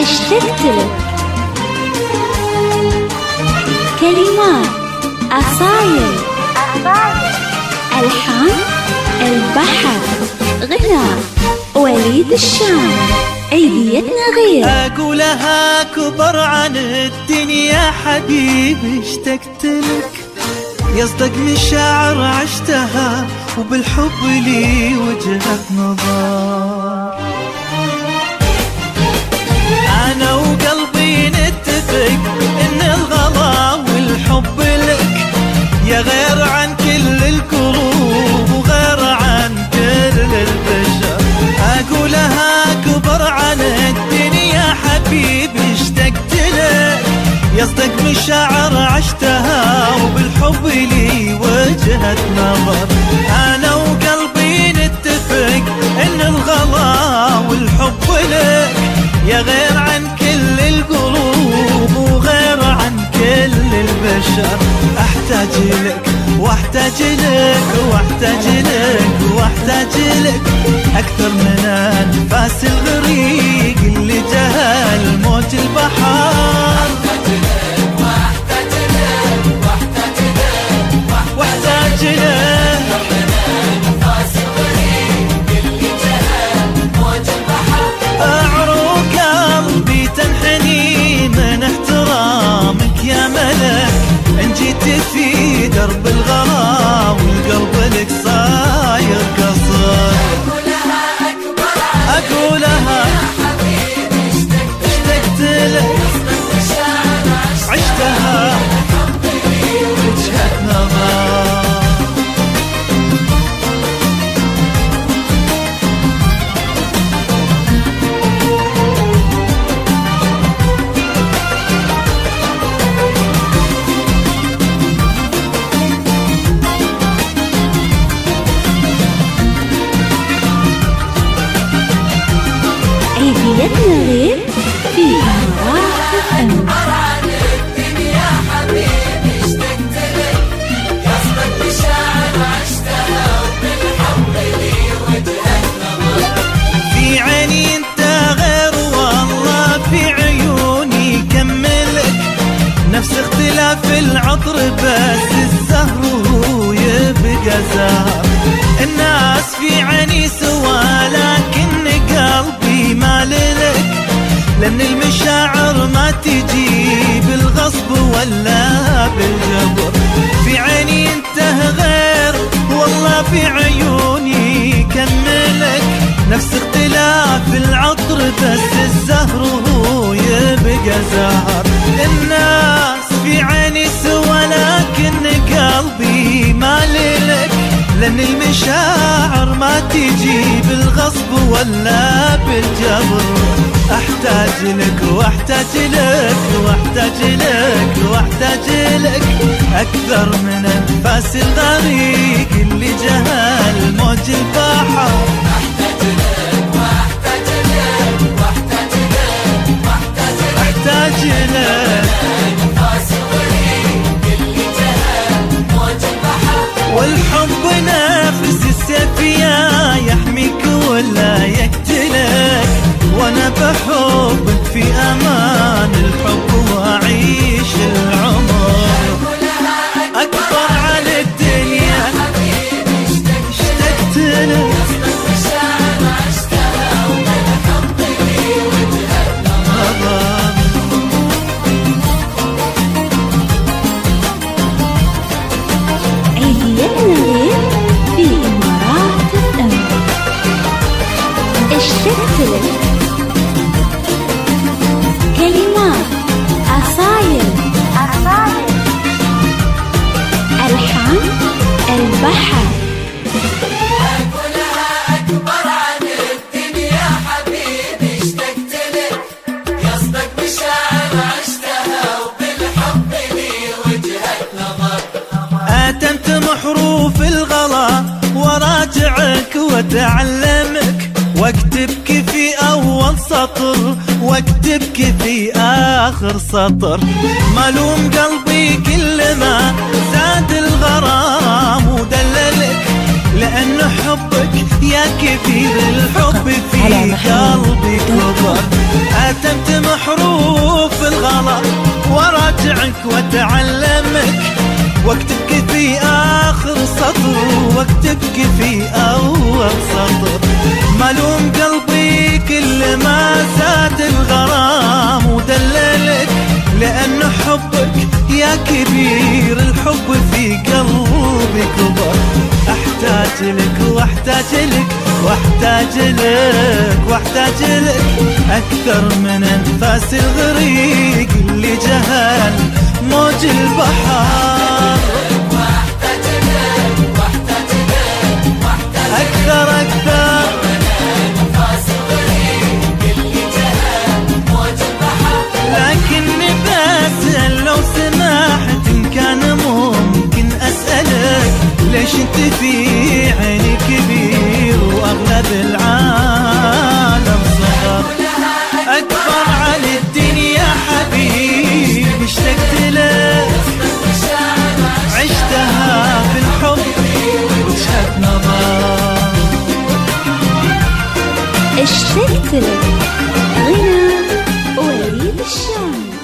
اشتقت لك. كلمات أصايل، ألحان البحر، غناء وليد الشام. عيديتنا غير. أقولها كبر عن الدنيا حبيبي اشتقت لك، يصدق مشاعر عشتها وبالحب لي وجهة نظر. أنا وقلبي نتفق إن الغلا والحب لك، يا غير عن كل القلوب وغير عن كل البشر. أقولها كبر عن الدنيا حبيبي اشتقت لك، يصدق مشاعر عشتها وبالحب لي وجهة نظر. أنا وقلبي نتفق إن الغلا والحب لك، يا غير عن كل القلوب وغير عن كل البشر. أحتاج لك واحتاج لك واحتاج لك واحتاج لك، أكثر من أنفاس الغريق اللي جهل موج البحر. واحتاج لك واحتاج لك أنفاس الغريق اللي جهل موج البحر. أعروق قلبي تنحني من احترامك يا ملك، إن جيت في درب الغلا والقلب لك صاير قصر. أقولها يا حبيبي اشتقت لك، عشتها وجهة نظر. عيديتنا غير في إمارات FM. في عيني انت غير والله في عيوني كملك، نفس اختلاف العطر بس الزهر هو يبقى زهر. الناس في عيني سوا لكن قلبي مالك، لأن المشاعر ما تجي بالغصب ولا بالجبر. في عيني انت غير والله في عيوني كملك، نفس اختلاف العطر بس الزهر هو يبقى زهر. الناس في عيني سوا لكن قلبي مالك، لأن المشاعر ما تجي بالغصب ولا بالجبر. أحتاج لك واحتاج لك واحتاج لك واحتاج لك، أكثر من أنفاس الغريق اللي جهل موج البحر. أحتاج لك واحتاج لك واحتاج لك واحتاج لك أنفاس الغريق اللي جهل موج البحر. والحب نفس السيف يحميك ولا يقتلك، وانا بحبك في امان الحب واعيش العمر. اكبر على الدنيا اشتقت لك، عيديتنا غير في إمارات FM. اشتقت لك. كلمات أصايل، ألحان البحر. أقولها أكبر عن الدنيا حبيبي اشتقت لك، يصدق مشاعر عشتها وبالحب لي وجهة نظر. أتمت محروف الغلا وراجعك وتعلمك، واكتبك في أول سطر واكتبك في آخر سطر. ملوم قلبي كل ما زاد الغرام ودللك، لأن حبك يا كبير الحب في قلبي كبر. أتمت واكتبك في آخر سطر، واكتبك في أول سطر. ملوم قلبي كل ما زاد الغرام ودللك، لأن حبك يا كبير الحب في قلبي كبر. أحتاج لك واحتاج لك واحتاج لك واحتاج لك أكثر من أنفاس الغريق اللي جهل موج البحر. واحتاج لك واحتاج لك واحتاج أكثر أكثر من أنفاس الغريق اللي جهل موج البحر. لكني بسأل لو سمحت إن كان ممكن أسألك، ليش انت في عيني كبير وأغلب العالم صغر؟ أكبر عن الدنيا حبيبي اشتقت لك، عشتها في الحب وجهة نظر. اشتقت لك. غنى وليد الشام.